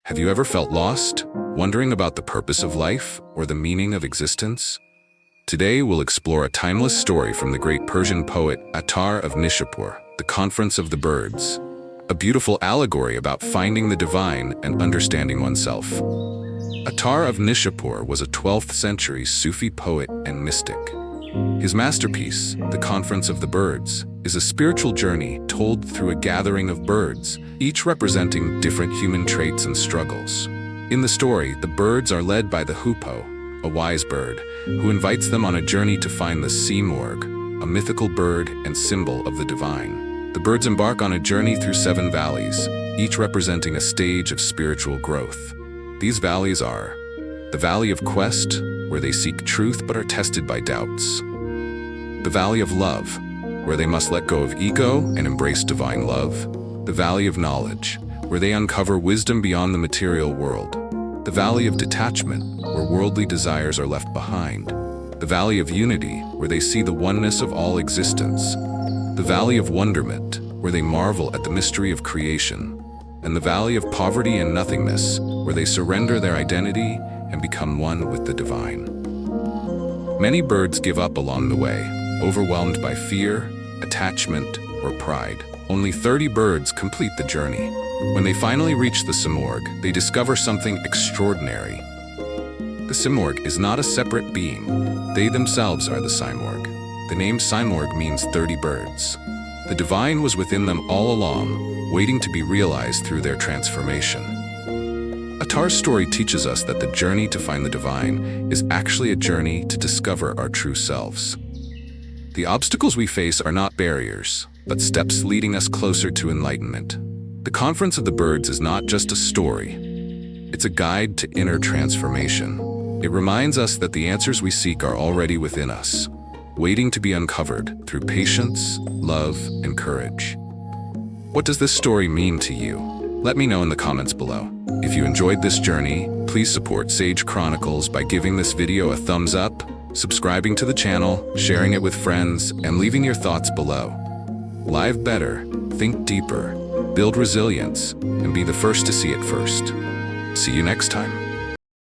Have you ever felt lost, wondering about the purpose of life or the meaning of existence? Today we'll explore a timeless story from the great Persian poet Attar of Nishapur, The Conference of the Birds, a beautiful allegory about finding the divine and understanding oneself. Attar of Nishapur was a 12th century Sufi poet and mystic. His masterpiece, The Conference of the Birds, is a spiritual journey told through a gathering of birds, each representing different human traits and struggles. In the story, the birds are led by the hoopoe, a wise bird, who invites them on a journey to find the simurgh, a mythical bird and symbol of the divine. The birds embark on a journey through 7 valleys, each representing a stage of spiritual growth. These valleys are the Valley of Quest, where they seek truth but are tested by doubts. The Valley of Love, where they must let go of ego and embrace divine love. The Valley of Knowledge, where they uncover wisdom beyond the material world. The Valley of Detachment, where worldly desires are left behind. The Valley of Unity, where they see the oneness of all existence. The Valley of Wonderment, where they marvel at the mystery of creation. And the Valley of Poverty and Nothingness, where they surrender their identity and become one with the divine. Many birds give up along the way, overwhelmed by fear, attachment, or pride. Only 30 birds complete the journey. When they finally reach the simurgh, they discover something extraordinary. The simurgh is not a separate being. They themselves are the simurgh. The name simurgh means 30 birds. The divine was within them all along, waiting to be realized through their transformation. Attar's story teaches us that the journey to find the divine is actually a journey to discover our true selves. The obstacles we face are not barriers, but steps leading us closer to enlightenment. The Conference of the Birds is not just a story. It's a guide to inner transformation. It reminds us that the answers we seek are already within us, waiting to be uncovered through patience, love, and courage. What does this story mean to you? Let me know in the comments below. If you enjoyed this journey, please support Sage Chronicles by giving this video a thumbs up, subscribing to the channel, sharing it with friends, and leaving your thoughts below. Live better, think deeper, build resilience, and be the first to see it first. See you next time.